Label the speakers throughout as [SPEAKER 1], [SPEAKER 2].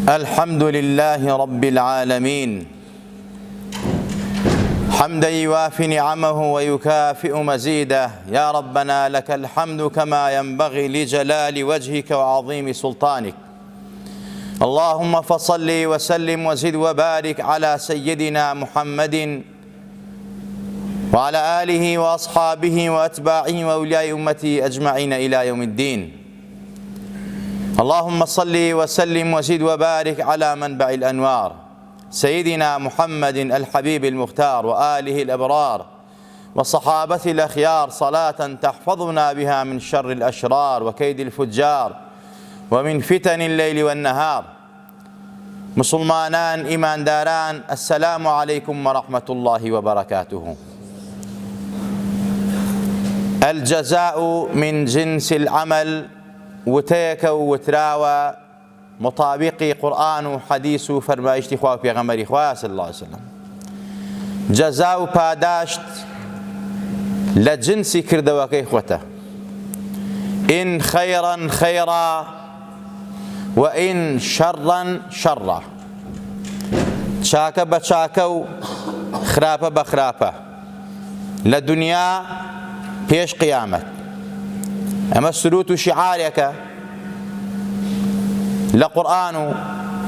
[SPEAKER 1] الحمد لله رب العالمين حمدا يوافي نعمه ويكافئ مزيده. يا ربنا لك الحمد كما ينبغي لجلال وجهك وعظيم سلطانك. اللهم فصل وسلم وزد وبارك على سيدنا محمد وعلى آله وأصحابه وأتباعه وأولياء أمته أجمعين إلى يوم الدين. اللهم صل وسلم وزد وبارك على منبع الأنوار سيدنا محمد الحبيب المختار وآله الأبرار وصحابته الأخيار، صلاة تحفظنا بها من شر الأشرار وكيد الفجار ومن فتن الليل والنهار. مسلمانان إيمان داران، السلام عليكم ورحمة الله وبركاته. الجزاء من جنس العمل وتيك وتراوى مطابقي قرآن وحديث فرمایشتی خوا و پیغمبری خوا صلی الله علیه وسلم. جزاء و پاداشت لجنسی کردوەکەی خۆتە. إن خيرا خيرا وإن شرا شرا. چاکە بە چاکە و خراپە بە خراپە لە دنیا پێش قیامەت. ئەمە سروت و شعارێکە لە قورئان و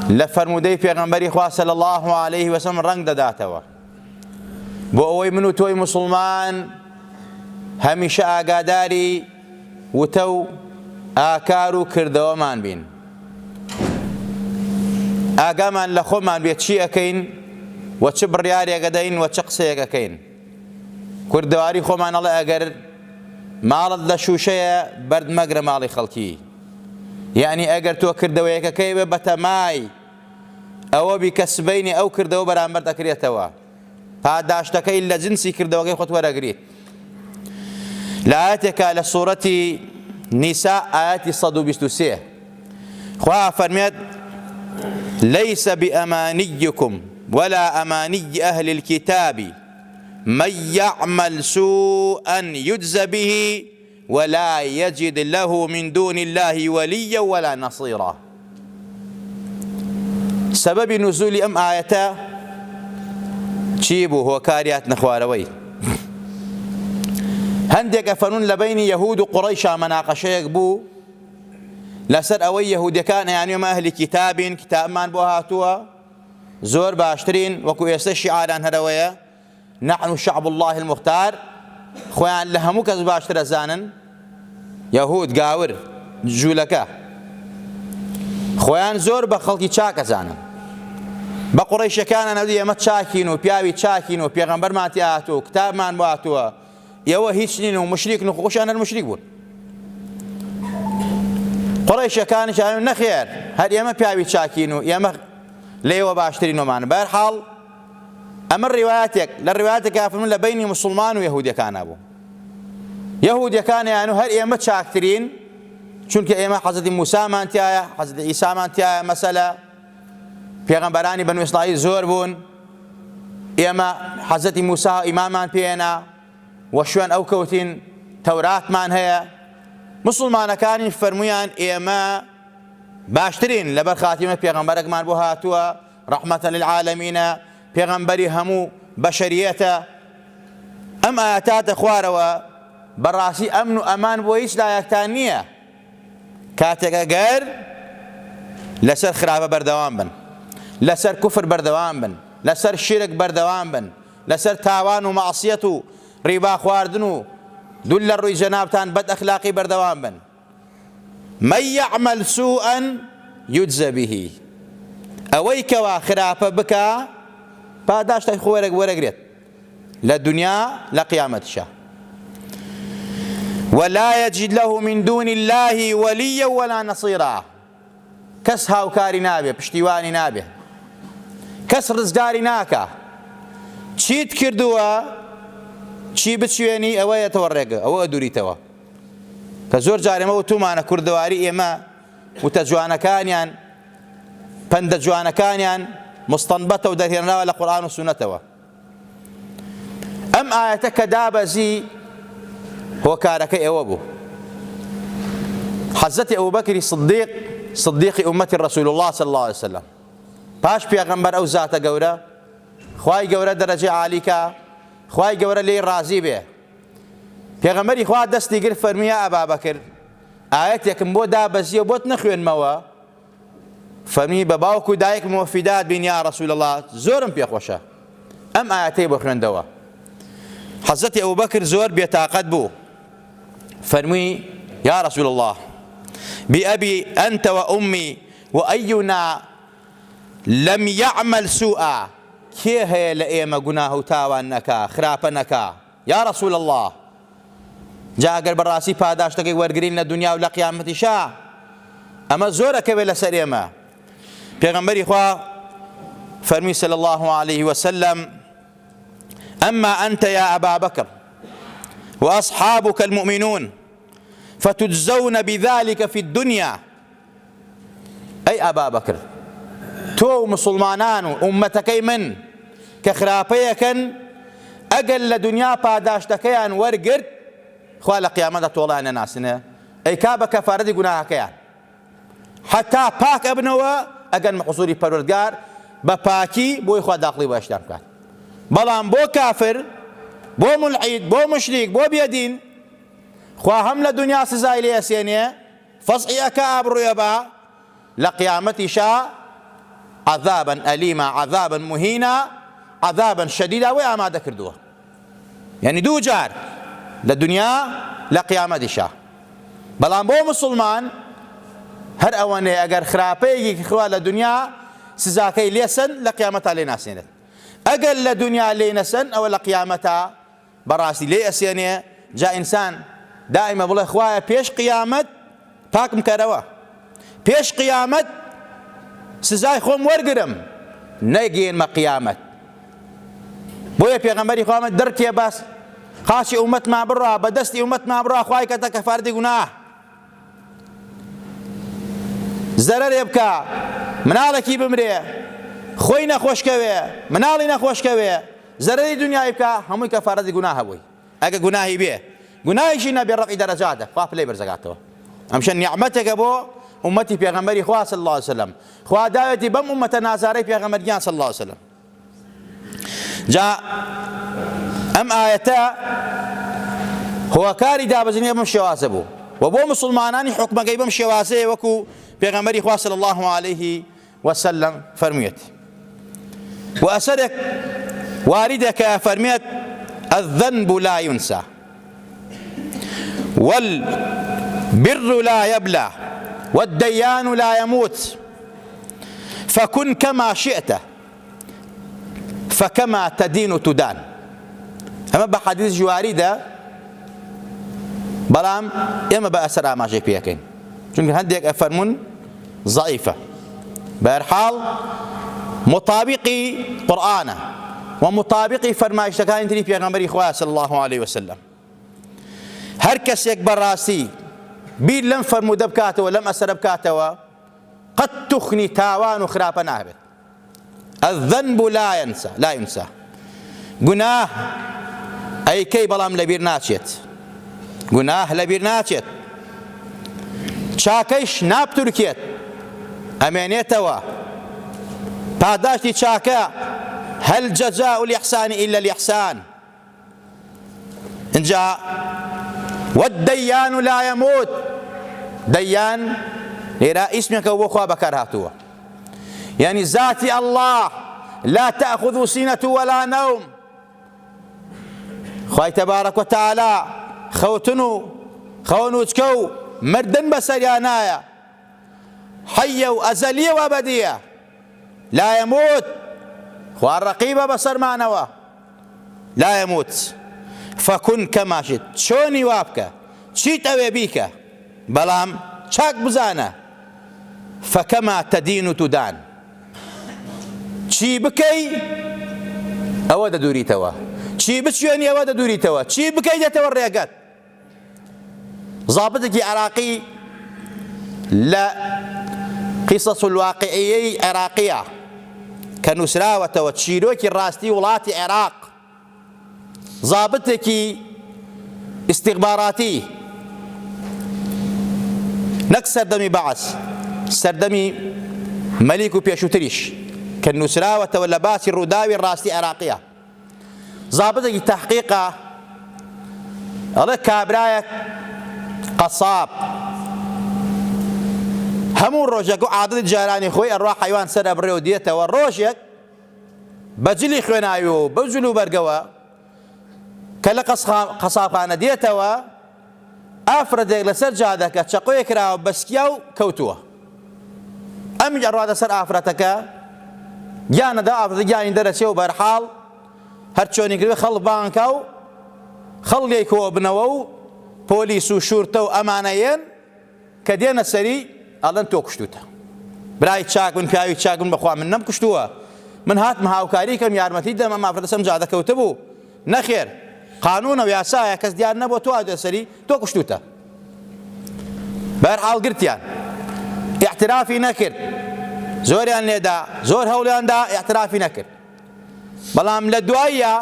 [SPEAKER 1] لە فەرموودەی پێغەمبەری خوا صلی الله عليه وسلم ڕەنگ دەداتەوە بۆ ئەوەی من و تۆی موسڵمان هەمیشە ئاگاداری وتە و ئاکار و کردەوەمان بین. ئاگامان لە خۆمان بێت چی ئەکەین و چ بڕیارێکە دەین و چ قسەیەک ئەکەین. کوردەواری خۆمان ئەڵێ ئەگەر ماڵت لە شوشەیە بەرد مەگرە ماڵی خەڵکی، یعنی ئەگەر تۆ کردەوەیەکەکەی بێ بە تەمای ئەوە بی کە سبەینی ئەو کردەوە بەرامبەر دەکرێتەوە، پاداشتەکەی لە جنسی کردەوەکەی خۆت وەرەگریت. لە ئایەتێکە لە سوورەتی نیسا ئایەتی 123 خوا فەرمێت لەیسە بئەمانیکم ولا ئەمانی ئەهلی الكتاب من يعمل سوءا يجز به ولا يجد له من دون الله وليا ولا نصيرا. سبب نزول ئەم ئاەتە چی بوو؟ هۆکاریات نەخوارەوەی. هەندێک ئەفەرمون لە بەینی یەهود و قوڕەیشا مەناقەشەیەک بوو لەسەر ئەوەی یەهودیەکان یانیێمە ئەهلی کتابین، کتابمان بۆ هاتووە زۆر باشترین، وەکو ئێستا شیعاران هەرەوەیە نحن شعب الله المختار، خۆیان لە هەموو کەس باشتر ئەزانن. یەهود گاور جوولەکە خۆیان زۆر بە خەڵکی چاک ئەزانن. بە قوڕەیشەکانە نەوتی ئێمە چاکین و پیاوی چاکین و پێغەمبەرمان تیا هاتووە کتابمان بۆ هاتووە، ئێوە هیچ نین و مشریکن و خۆشیان هەر مشریک بوون. قوڕەیشەکانیشیان نەخێر هەر ئێمە پیاوی چاکین و ئێمە لێوە باشترین ومانە. بەهەرحاڵ ئەمە ڕیوایەتێک لە ڕیوایەتێکە فەرمون لە بەینی موسڵمان و یەهودیەکانە بوو. یەهودیەکانیان و هەر ئێمە چاکترین، چونکە ئێمە حەزەتی موسامان تایە، حەزەتی ئیسامان تایە، مەسەلە پێغەمبەرانی بەنو ئیسرائیل زۆر بوون، ئێمە حەزەتی موسا ئیمامان پێێنا و شوێن ئەو کەوتین تەوراتمان هەیە. موسڵمانەکانی فەرموویان ئێمە باشترین لەبەر خاتیمە پێغەمبەرێکمان بۆ هاتووە ڕەحمەتەن للعالەمینە، پێغەمبەری هەموو بەشەریەتە. ئەم ئاەتاتە خوارەوە بەڕاستی ئەمن و ئەمان بۆ هیچ لایەکتان نییە کاتێکە گەر لەسەر خراپە بەردەوام بن، لەسەر کوفر بەردەوام بن، لەسەر شیرک بەردەوام بن، لەسەر تاوان و مەعسیەت و ڕیبا خواردن و دوول لە ڕووی جەنابتان بەد ئەخلاقی بەردەوام بن. من يعمل سوءا يجز به، ئەوەی کەوا خراپە بکە پاداشتای خۆ وەرەگرێت لە دنیا لە قیامەتیشە. ولا يجد له من دون الله وليا ولا نصيرا. کەس هاوکاری نابێ، پشتیوانی نابێ، کەس ڕزگاری ناکە. چیت کردووە چی بچوێنی ئەوەیەتەوە ڕێگە، ئەوە دووریتەوە. کە زۆر جار ئێمە وتومانە کوردەواری ئێمە وتە جوانەکانیان پەندە جوانەکانیان مستەنبەتە و دەرهێنراوە لە قورئان و سونەتەوە. ئەم ئاەتە کە دابەزی هۆکارەکەی ئەوە بوو. حەزەتی ئەبوبەکری سدیق صديقي أمة رسول الله صلى الله عليه وسلم باش پیغمبر أو ذات قورة خواهي قورة درجة عاليكا خواهي قورة لي رازي به پیغمبری خواه دستی گر فرمي أبا بكر آيات يكن بو دابزي وبوت نخوين موا فرمي بباوكو دايك موفدات بين يا رسول الله زورم بيخوشا أم آياتي بخوين دوا حضرت أبو بكر زور بيتاقد بو فرمي يا رسول الله بأبي أنت وأمي وأينا لم يعمل سوءا كي هي لئيما قناه تاوانكا خرابنكا يا رسول الله جا اگر براسي پاداشتكي ورگرين لدنيا ولا قيامتي شا اما زورك بلا سريما پیغمبري خوا فرمي صلى الله عليه وسلم أما أنت يا أبا بكر وأصحابك المؤمنون فتجزون بذلك في الدنيا أي أبا بكر تو مسلمانان أمتك من كخرابيكن أقل لدنيا پاداشتكيان ورقرت خوال قيامتك والله أنا ناسنا أي كاب كفاردي قناهكيان حتى باك ابنوا أقل محصوري پروردگار بپاكي بو إخوة داخلي واشتام كان بلان بو كافر بو ملحيد بو مشريك بو بيدين خواهم لدنيا سزاي ليسينيه فصحي أكاب ريبا لقيامتي شاء عذابا أليما عذابا مهينا عذابا شديدا وما ذكردوه يعني دو جار لدنيا لقيامتي شاء بلان بو مسلمان هر أواني أجر خرابي خوال الدنيا سزاكي ليسن لقيامتها لناسينت أقل لدنيا لينسن أو لقيامتها براسي ليسيني جاء إنسان دائما بقول إخوايا بيش قيامت باك مكروا بيش قيامت سزاي خوم ورقرم نيجين ما قيامت بويا بيغمبري قامت درتي بس خاشي أمت ما برا بدستي أمت ما برا أخواي كتك فاردي قناه زرر يبكى منالكي بمري خوينا خوشكوي منالي خوشكوي زرري دنيا يبكى هم كفاردي قناه بوي أجا قناهي بيه قناهي شينا برفع درجاته خاف لي برزقاته أمشان نعمتك أبو أمتي بيغمبري خواه صلى الله عليه وسلم خواه داوتي بم أمة نازاري بيغمبريان صلى الله عليه وسلم جاء أم آياتا هو كاري دابزني بم شواسبو وبو مسلماناني حكم قيبم شواسي وكو بيغمبري خواه صلى الله عليه وسلم فرميت وأسرك واردك فرميت الذنب لا ينسى والبر لا يبلى والديان لا يموت فكن كما شئت فكما تدين تدان أما بحديث جواري ده بلام إما بأسرع ما جيك بيكين چونك هنديك أفرمون ضعيفة بهرحال مطابقي قرآن ومطابقي فرمايش تكان انتري بيغمبري إخوة صلى الله عليه وسلم هر کس یک براسي بير لم فرمو دبكاته ولم أسر بكاته قد تخني تاوان وخراب نابت الذنب لا ينسى قناه أي كي بلام لبير ناتشت قناه لبير ناتشت شاكيش ناب تركيت أمانيتوا بعداشتي شاكا هل جزاء الإحسان إلا الإحسان إن جاء والديان لا يموت ديان إلى اسمك وخوا بكرهته يعني ذاتي الله لا تأخذ سنة ولا نوم خواهي تبارك وتعالى خوتنو خونوتكو مردن بسريانايا حي وأزلية وأبدية لا يموت خواه الرقيبة بصر معنوا لا يموت فكن كما شئت شوني وابك شيت أوي بيك بلام شاك بزانا فكما تدين تدان شي بكي أود دوري توا شي بتشوني أود دوري توا شي بكي جا توريقات ضابطك عراقي لا قصص الواقعية عراقية كنسراوة وتشيروك الراستي ولاتي عراق ضابطك استخباراتي نكسر دمي بعث سەردەمی مەلیک و پێشووتریش کە نووسراوەتەوە لە باسی ڕووداوی ڕاستی عێراقیە. زابطێکی تەحقیقە ئەڵێ کابرایەک قەساب هەموو ڕۆژێک و عادەتی جارانی خۆی ئەڕوا حەیوان سەر ئەبڕێ و دێتەوە. ڕۆژێک بەجلی خوێناوی و بەجل و بەرگەوە کە لە قەسابخانە دێتەوە ئافرەتێک لەسەر جادەکە چەقۆیە کراوە بەسکیا و کەوتووە. ئەمیش ئەڕواتە سەر ئافرەتەکە گیانەدا ئافرەتە گیانی دەرەچێ و بەرحاڵ هەر چۆنی کردوێ خەڵک بانکە و خەڵکی کۆ بنەوە و پۆلیس و شورتە و ئەمانەیەن کە دێنە سەری ئەڵێن تۆ کوشتوتە. برای چاک من پیاوی چاک من بەخوا من نەمکوشتووە، من هاتم هاوکاری کەم یارمەتی دەم ئەم ئافرەتە سەم جادە کەوتە بوو. نەخێر قانونە و یاسایە کەس دیار نەبووە تۆ ئادێ سەری تۆ کوشتوتە. بەرحاڵ گرتیان ئیعترافی نەکرد، زۆریان لێدا زۆر هەوڵیاندا ئیعترافی نەکرد. بەڵام لە دواییە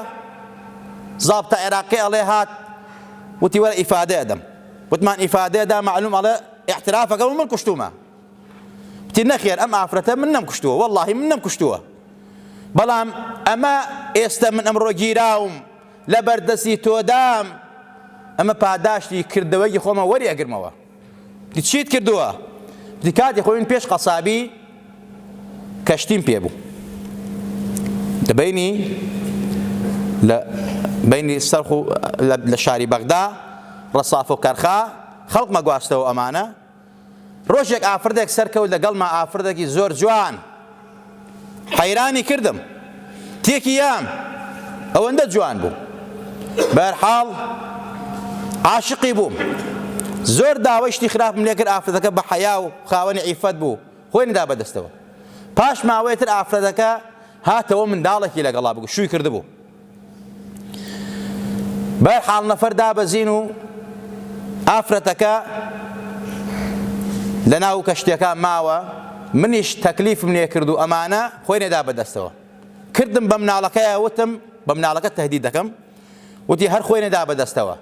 [SPEAKER 1] زابتە عێراقی ئەڵێ هات وتی وەرە ئیفادە ئەدەم. وتمان ئیفادەیەدا معلوم ئەڵێ ئیعترافەکە من کوشتومە. وتی نەخێر ئەم ئافرەتە من نەمکوشتووە، وەڵڵاهی من نەمکوشتووە، بەڵام ئەمە ئێستا من ئەمڕۆ گیراوم لە بەردەستی تۆدام ئەمە پاداشتی کردەوەی خۆمە وەری ئەگرمەوە. چیت کردووە؟ وتی کاتی خۆی من پێش قەسابی کەشتیم پێبوو دەبینی لە بینی سەرخ و لە شاری بەغدا ڕەساف و کەرخا خەڵک مەگواستەوە ئەمانە. ڕۆژێک ئافرەتێک سەرکەوت لەگەڵما ئافرەتێکی زۆر جوان، حەیرانی کردم تێکی یام ئەوەندە جوان بوو. بەرحاڵ عاشقی بووم، زۆر داوای شتی خراپم لێ کرد. ئافرەتەکە بە حەیا و خاوەنی عیفەت بوو، خۆی نەدا بەدەستەوە. پاش ماوەیەتر ئافرەتەکە هاتەوە منداڵێکی لەگەڵا بوو، شووی کرده بوو. بەرحاڵ نەفەر دابەزین و ئافرەتەکە لە ناو کەشتێکە ماوە، منیش تەکلیفم لێ کرد و ئەمانە خۆی نێدا بەدەستەوە. کردم بە مناڵەکەیە، وتم بە مناڵەکە تەهدید دەکەم، وتی هەر خۆی نێدا بەدەستەوە.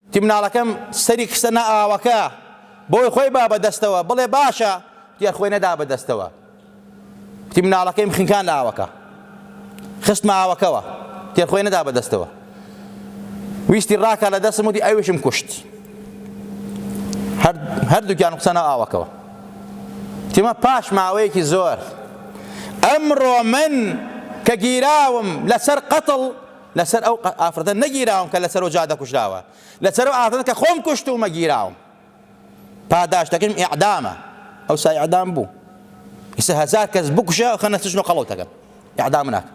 [SPEAKER 1] وتی مناڵەکەم سەری کستە ئاوەکە بۆی خۆی با بەدەستەوە، بڵێ باشە، وتی هەر خۆی نەدا بەدەستەوە. وتی مناڵەکەیم خینکان لە ئاوەکە، خستمە ئاوەکەوە، وتی هەر خۆی نەدا بەدەستەوە. ویستی ڕاکە لە دەستم، وتی ئەویشم کوشت، هەردووکیان قسەنە ئاوەکەوە. وتیمە پاش ماوەیەکی زۆر ئەمڕۆ من کە گیراوم لەسەر قەتڵ لەسەر ئەو ئافرەتە نەگیراوم کە لەسەر و جادە کوشراوە، لەسەر ئەو ئافرەتە کە خۆم کوشتومە گیراوم. پاداشتەکەم ئیعدامە، ئەوسا ئیعدام بوو. ئێستا 1000 کەس بکوشە خەنە سژن و قەڵەوتەکەن، ئیعدام ناکە.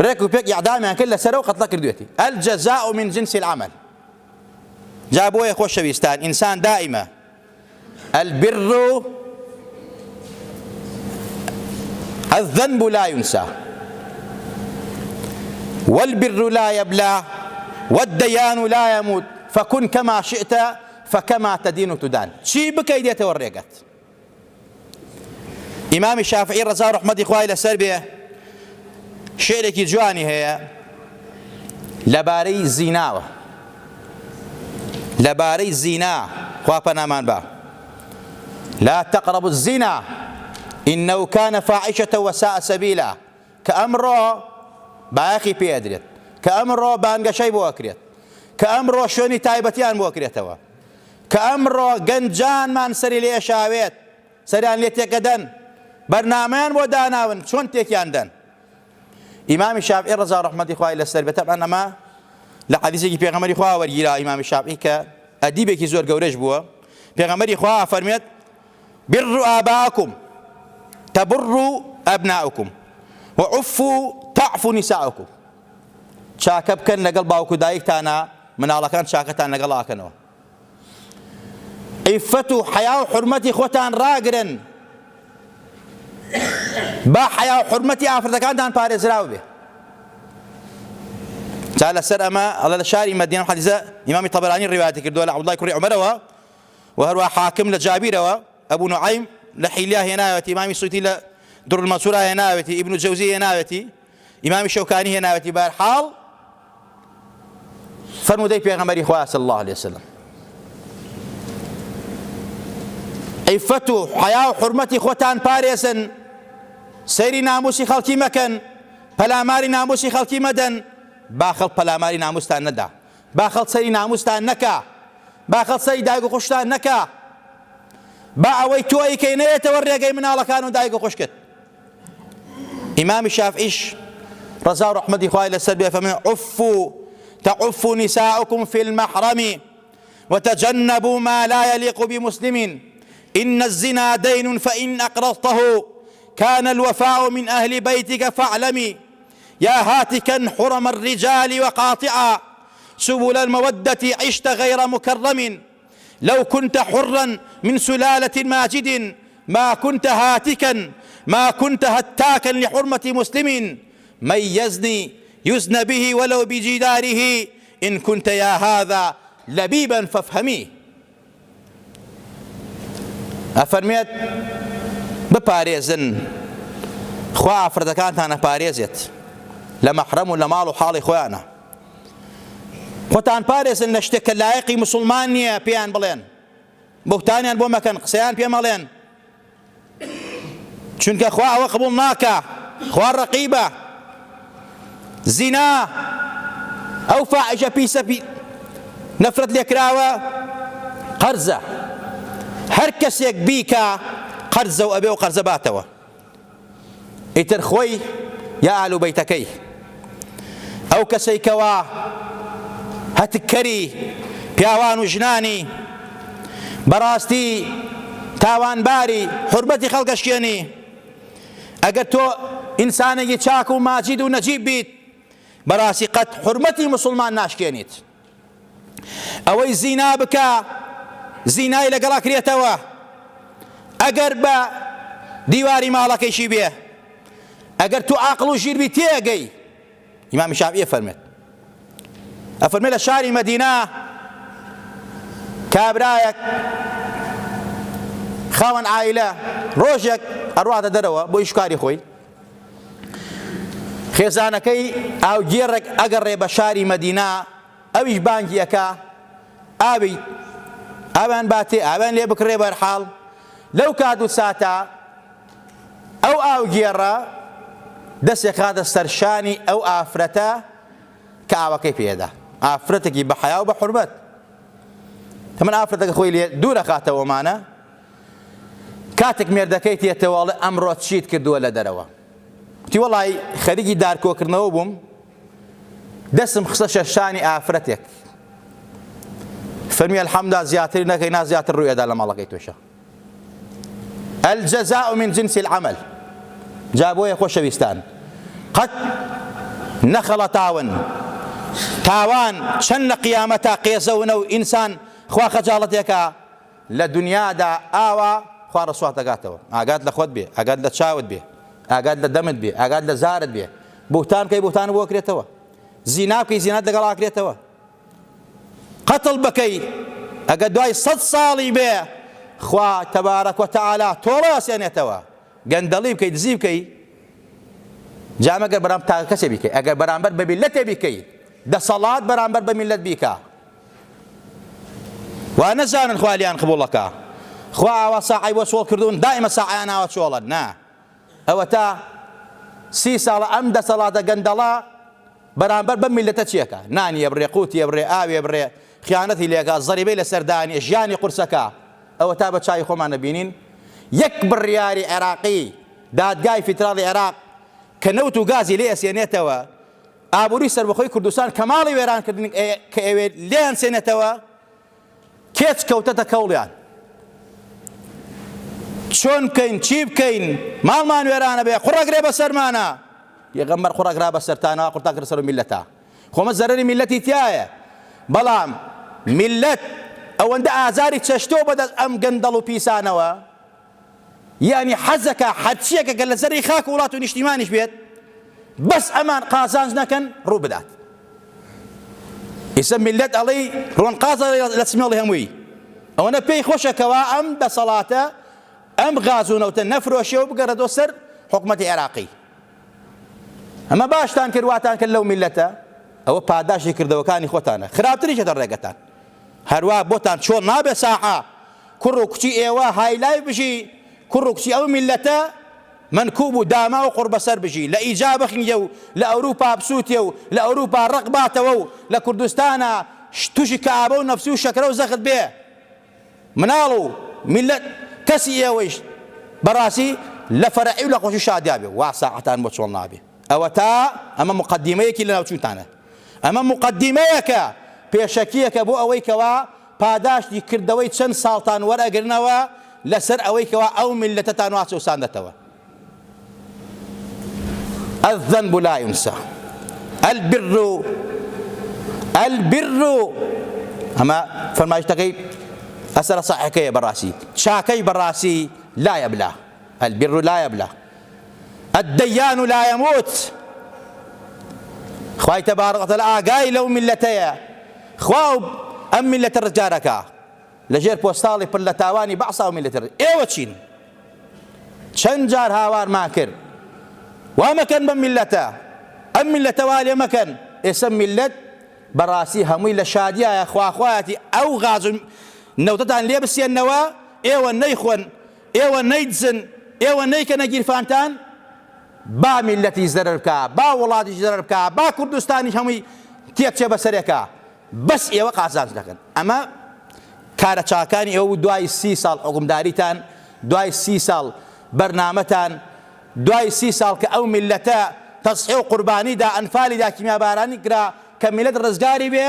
[SPEAKER 1] ڕێک و پێک ئیعدامیان کرد لەسەر ئەو قەتڵە کردوێتی. الجەزاء من جنس العمل. جا بۆیە خۆشەویستان ئینسان دائیمە البر الذنب لا ينسى والبر لا يبلى والديان لا يموت فكن كما شئت فكما تدين تدان. چی بکەی دێتەوە ڕێگەت. ئیمامی شافعی ڕەزا ڕەحمەتی خوای لەسەر بێ شێرێکی جوانی هەیە لەبارەی زیناوە، لەبارەی زینا، خوا پەنامان با. لا تقربوا الزنا إنه كان فاحشة وساء سبيلا. کە ئەمڕۆ بایەخی پێدرێت، کە ئەمڕۆ بانگەشەی بۆ ئەکرێت، کە ئەمڕۆ شوێنی تایبەتیان بۆ ئەکرێتەوە، کە ئەمڕۆ گەنجانمان سەری لێ شاوێت، سەریان لێ تێکەدەن، بەرنامەیان بۆ داناون، چۆن تێکیان دەن. ئیمامی شافعی ڕەزا ڕەحمەتی خوای لەسەر بێ تەبعەن ئەمە لە حەدیثێکی پێغەمبەری خوا وەرگیرا ئیمامی شافعی کە ئەدیبێکی زۆر گەورەش بووە. پێغەمبەری خوا فەرمێت بروا آباءكم تبروا أبناؤكم وعفوا تعفوا نساءكم. چاکە بکەن لەگەڵ باوکو دایکتانە، مناڵەکان چاکەتان لەگەڵ ئاکەنەوە. عیفەت و حەیا و حورمەتی خۆتان ڕاگرن، با حەیا و حورمەتی ئافرەتەکانتان پارێزراو بێ. جا لەسەر ئەمە ئەڵێ لە شاری مەدینە حەدیثە ئیمامی تەبەرانی ڕیواەتی کردووە لە عەبدوڵڵای کوڕی عومەرەوە و هەروە حاکم لە جابیرەوە، ئەبوو نوعەیم لە حیلیا هێناوێتی، ئیمامی سووتی لە در المەنسوورا هێناوێتی، ئیبن جەوزی هێناوێتی، ئیمامی شەوکانی هێناوێتی. بەرحاڵ فەرموودەی پێغەمبەری خوا صلی الله عليه وسلم عیفەت و حیا و حورمەتی خۆتان پارێزن، سەیری ناموسی خەڵکی مەکەن، پەلاماری ناموسی خەڵکی مەدەن. با خەڵک پەلاماری ناموستان نەدا، با خەڵک سەیری ناموستان نەکا، با خەڵک سەیری دایک و خوشتان نەکا، با ئەوەی تۆی کەی نەیێتەوە ڕێگەی مناڵەکان و دایک و خوشکت. ئیمامی شافعیش ڕەزا و ڕەحمەتی خوای لەسەر بێ فەرمێ عفوا تعف نساؤكم في المحرم وتجنبوا ما لا يليق بمسلم إن الزنا دين فإن أقرضته كان الوفاء من أهل بيتك فاعلمي يا هاتكا حرم الرجال وقاطعا سبل المودة عشت غير مكرم لو كنت حرا من سلالة ماجد ما كنت هاتكا ما كنت هتاكا لحرمة مسلم من يزني يزن به ولو بجداره إن كنت يا هذا لبيبا فافهمي. أفرميت بپارێزن، خوا ئافرەتەکانتان ئەپارێزێت لە مەحرەم و لە ماڵ و حاڵی خۆیانە. خۆتان پارێزن لە شتێک کە لایەقی موسڵمان نییە پێیان بڵێن، بوتانیان بۆ مەکەن، قسەیان پێ مەڵێن، چونکە خوا ئەوە قبوڵ ناکا، خوا ڕەقیبە. زینا ئەو فاحیشە پیسە نەفرەت لێکراوە قەرزە، هەر کەسێک بیکە قەرزە و ئەبێ و قەرزە باتەوە، ئیتر خۆی یا ئاهل و بەیتەکەی. ئەو کەسەی کەوا هەتکەری پیاوان و ژنانی بەڕاستی تاوانباری حورمەتی خەڵکەشکێنی، ئەگەر تۆ ئینسانێکی چاک و ماجید و نەجیب بیت بەڕاستی قەت حورمەتی موسڵمان ناشکێنیت. ئەوەی زینا بکە زینای لەگەڵا کرێتەوە، ئەگەر بە دیواری ماڵەکەیشی بێ، ئەگەر تو عاقڵ و ژیر بی تێگەی. ئیمامی شافعی ئەفەرمێت لە شاری مەدینە کابرایەک خاوەن عائیلە ڕۆژێک ئەڕواتە دەرەوە بۆ ئیشکاری خۆی، خێزانەکەی ئاوگێڕێک ئەگەڕێ بە شاری مەدینە، ئەویش بانگی ئەکا ئاوی ئاویان باتێ ئاویان لێ بکڕێ بەرحاڵ. لەو کات و ساتە ئەو ئاوگێڕە دەستێک خاتە سەرشانی ئەو ئافرەتە کە ئاوەکەی پێدا، ئافرەتێکی بە حیا و بە حورمەت. تەمەن ئافرەتەکە خۆی لێ دوورە خاتەوەمانە، کاتێک مێردەکەی تێتەوەڵێ ئەمڕۆ چیت کردووە لە دەرەوە؟ وتی وەڵی خەریکی دارکۆکردنەوە بووم، دەستم خستە شەرشانی ئافرەتێک. فەرمی ئەلحەمدا زیاتری نەکەی، نا زیاتر ڕوویەدا لە ماڵەکەی تۆشە. الجەزاء من جنس العمل. جا بۆیە خۆشەویستان قەت نەخەڵە تاوان چەند لە قیامەتا قێزەونە و ئینسان خوا خەجاڵەتێکە لە دنیادا ئاوا خوا ڕەسوات دەگاتەوە. ئاگات لە خۆت بێ، ئاگات لە چاوت بێ، ئاگات لە دەمت بێ، ئاگات لە زارت بێ. بوتان بکەی بوتان بۆ کرێتەوە، زینا بکەی زینات لەگەڵا کرێتەوە، قەتڵ بکەی ئەگە دوای 100 ساڵی بێ خوا تەبارەک وتەعالا تۆڵە ئەسێنێتەوە. گەندەڵی بکەی دزی بکەی جام ئەگەر بەرام تاقە کەسێ بیکەی، ئەگەر بەرامبەر بە میلەتێ بیکەی، دەسەڵات بەرامبەر بە میلەت بیکە. وا نەزانن خوا لیان قبوڵەکە، خوا ئاوا ساعی بۆ چۆڵ کردوون دائیمە ساعیان ئاوا چۆڵن. نا، ئەوە تا 30 ساڵە ئەم دەسەڵاتە گەندەڵا بەرامبەر بە میلەتە چیەکە؟ نانیە بڕێ، قوتیە بڕێ، ئاوێ بڕێ، خیانەتی لێکا، زەریبەی لەسەردانی، ژیانی قورسەکە. ئەوە تا بە چای خۆمان نەبینین. یەک بڕیاری عێراقی دادگای فیدراڵی عێراق کە نەوت و گازی لێ ئەسێنێتەوە، ئابووری سەربەخۆی کوردستان کە ماڵی وێرانکردن کە ئەوێ لێیان سێنێتەوە، کێچ کەوتەتە کەوڵیان. چۆن بکەین، چی بکەین؟ ماڵمان وێرانە بێ، قوڕەگرێ بەسەرمانە. پێغەمبەر قوڕەگرا بەسەرتانەوە، قورتان کردە سەر و میلەتە. خۆمە زەرەری میلەتی تایە، بەڵام میلەت ئەوەندە ئازاری چەشتۆ بەدەست ئەم گەندەڵ و پیسانەوە، یعنی حەزەکە هەرچیەکە کە لە زەری خاک و وڵات و نیشتیمانیش بێت بەس ئەمان قازانج نەکەن ڕوو بدات. ئیسە میلەت ئەڵێی ڕۆنقازە لە سمێڵی هەمووی. ئەوەنە پێی خۆشەکەوە ئەم دەسەڵاتە ئەم غازوونەوتە نەفرۆشێ و بگەڕێتەوە سەر حکومەتی عێراقی. ئەمە باشتان کرد واتان کرد لەو میلەتە، ئەوە پاداشی کردەوەکانی خۆتانە، خراپتریشێتە ڕێگەتان. هەروە بۆتان چۆن نابێ ساحە کوڕ و کچی ئێوە هایلای بژی کوڕ و کچی ئەو میلەتە منکوب و داما و قوڕ بەسەر بژی لە ئیجا بخینیە و لە ئەوروپا بسووتێ و لە ئەوروپا ڕق باتەوە و لە کوردستانە تووشی کەعابە و نەفسی و شەکرە و زەخت بێ مناڵ و میلەت کەسی ئێوەیش بەڕاستی لە فەرعی و لە خۆشی شادیا بێ وا ساعەتان بۆ چۆڵ نابێ ئەوە تا ئەمە مقدمەیەکی لە ناوچووتانە ئەمە مقدمەیەکە پێشەکیەکە بۆ ئەوەی کەوا پاداشتی کردەوەی چەند ساڵتان وەرئەگرنەوە لەسەر ئەوەی کەوا ئەو میلەتەتان وا چەوساندەتەوە الذنب لا ينسى البر ئەمە فەرمایشتەکەی ئەسەرە ساحەکەیە بەڕاستی چاکەی بەڕاستی لا يبلى البر لا يبلى الديان لا يموت خوای تبارك وتعالى ئاگای لەو میلەتەیە خوا ئەم میلەتە ڕجارەکە لەژێر پۆستاڵی پڕ لە تاوانی بەعسا و میلەتە ئێوە چین چەند جار هاوارمان کرد وا مەکەن بەم میلەتە ئەم میلەتە وا لێ مەکەن ئێستا میلەت بەڕاستی هەمووی لە شادیایە خواخوایەتی ئەو غاز و نەوتەتان لێ بسێننەوە ئێوە نەیخۆن ئێوە نەیدزن ئێوە نەیکەنە گیرفانتان با میلەتی زەرەر بکە با وڵاتیش زەرەر بکە با کوردستانیش هەمووی تێکچێ بەسەرێکە بەس ئێوە قازانج دەکەن ئەمە کارە چاکانی ئێوە دوای 30 ساڵ حکومداریتان دوای 30 ساڵ بەرنامەتان دوای 30 ساڵ کە ئەو میلەتە تەسحیح و قوربانیدا ئەنفالیدا کیمیابارانی کرا کە میلەت ڕزگاری بێ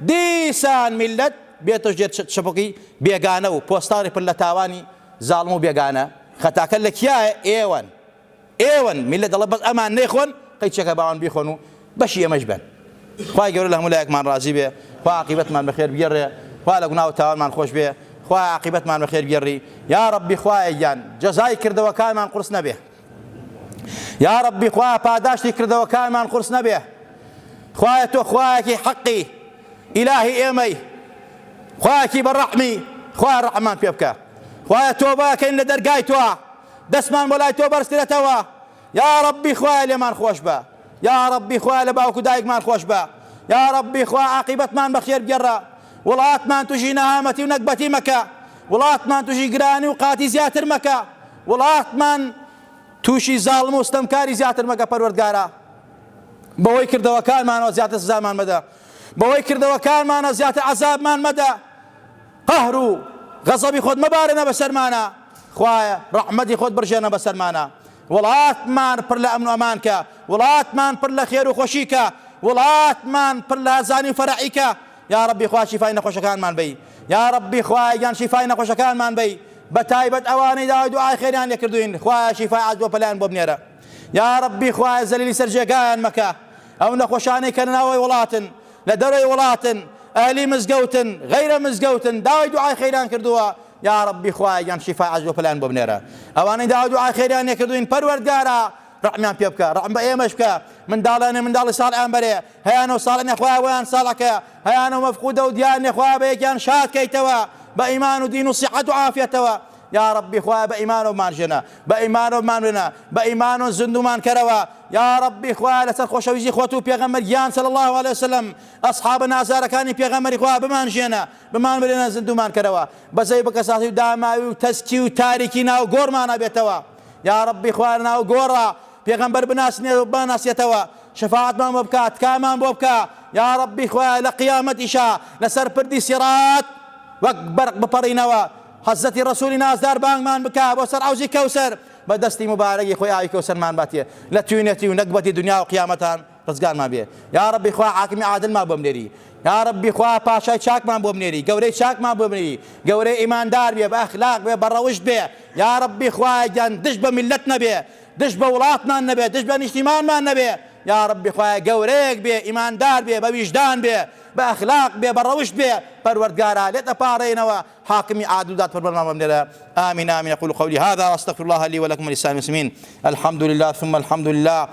[SPEAKER 1] دیسان میلەت بێتە ژێر شەپۆکی بێگانە و پۆستاڵی پڕ لە تاوانی زاڵم و بێگانە خەتاکە لە کیایە ئێوەن میلەت دەڵێ بەس ئەمان نەیخۆن قەیچەکە باوان بیخۆن و بەشی ئێمەش بن خوای گەورە لە هەموو لایەکمان ڕازی بێ خوا عاقیبەتمان بەخێر بگێڕێ خوا لە گوناه و تاوانمان خۆش بێ خوا عاقیبەتمان بەخێر بگێڕی یا ڕەبی خوایە گیان جەزای کردەوەکانمان قورس نەبێ یا ڕەبی خوا پاداشتی کردەوەکانمان قورس نەبێ خوایە تۆ خوایەکی حەقی ئیلاهی ئێمەی خوایەکی بەڕەحمی خوا ڕەحمان پێ بکە خوایە تۆ باکەین لە دەرگای تۆ دەستمان بۆ لای تۆ بەرزترێتەوە یا ڕەبی خوایە لێمان خۆش بە یا ڕەبی خوایە لە باوکو دایکمان خۆش بە یا ڕەبی خوا عاقیبەتمان بەخێر بگێڕە وڵاتمان تووشی نەهامەتی و نەکبەتی مەکە وڵاتمان تووشی گرانی و قاتی زیاتر مەکە وڵاتمان تووشی زاڵم و ستەمکاری زیاتر مەکە پەروەردگارە بەوەی کردەوەکانمانەوە زیاتر سزامان مەدە بەوەی کردەوەکانمانە زیاتر عەزابمان مەدە قەهر و غەزەبی خۆت مەبارێنە بەسەرمانە خوایە ڕەحمەتی خۆت بڕژێنە بەسەرمانە وڵاتمان پڕ لە ئەمن و ئەمانکە وڵاتمان پڕ لە خێر و خۆشیکە وڵاتمان پڕ لە هەزانی و فەرەحیکە یا ڕەبی خوا شیفای نەخۆشەکانمان بەی یا ڕەبی خوایە گیان شیفای نەخۆشەکانمان بەی بەتایبەت ئەوانەی داوای دوعای خێریان لێ کردوین خوایە شیفای عەجز و پەلایان بۆ بنێرە یا ڕەبی خوایە زەلیلی سەر جێگایان مەکە ئەو نەخۆشانەی کە لەناوەی وڵاتن لە دەرەوەی وڵاتن ئەهلی مزگەوتن غەیرە مزگەوتن داوای دوعای خێریان کردووە یا ڕەبی خوایە گیان شیفای عەجز و پەلایان بۆ بنێرە ئەوانەی داوای دوعای خێریان لێ کردوین پەروەردگارە ڕەحمیان پێ بکە ڕەحم بە ئێمەش بکە منداڵانێ منداڵی ساڵحیان بەرێ هەیانەوە ساڵحێنێ خوایە وەیان ساڵحەکە هەیانەوە مەفقودە و دیارنێ خوایە بە یەکیان شاد کەیتەوە بە ئیمان و دین و سیحەت و عافیەتەوە یا ڕەبی خوایە بە ئیمانەوەمان ژێنە بە ئیمانەوەمان بنە بە ئیمان و زندومان کەرەوە یا ڕەبی خوایە لەسەر خۆشەویستی خۆت و پێغەمبەر گیان صلی الله علیه وسلم ئەصحابە نازارەکانی پێغەمبەری خوا بمان ژێنە بمان برێنە زندومان کەرەوە بەزەی بە کەساتی و داماوی و تەسکی و تاریکی ناو گۆڕمانە بێتەوە یا ڕەبی خوایە ناو گۆڕە پێغەمبەر بناسنێ و بناسیێتەوە شەفاعەتمان بۆ بکات تکامان بۆ بکە یا ڕەبی خوایە لە قیامەتیشا لەسەر پردی سیرات وەک بەرق بپەڕینەوە حەزەتی ڕەسوولی نازدار بانگمان بکە بۆ سەر عەوزی کەوسەر بە دەستی مبارەکی خۆی ئاوی کەوسەرمان باتێ لە توێنێتی و نەکبەتی دنیا و قیامەتان ڕزگارمان بێ یا ڕەبی خوا حاکمی عادلمان بۆ بنێری یا ڕەبی خوا پاشای چاکمان بۆ بنێری گەورەی چاکمان بۆ بنێری گەورەی ئیماندار بێ بە ئەخلاق بێ بە ڕەوشت بێ یا ڕەبی خوایە گیان دشت بە میلەت نەبێ دشت بە وڵاتمان نەبێ دشت بە نیشتیمانمان نەبێ یا ڕەبی خوایە گەورەیەک بێ ئیماندار بێ بە ویژدان بێ بە ئەخلاق بێ بە ڕەوشت بێ پەروەردگارە لێتە پاڕێنەوە حاکمی عادل داد فەرمانمان بنێرە آمين آمين أقول قولي هذا وأستغفر الله لي ولكم ولسائر المسلمين الحمد لله ثم الحمد لله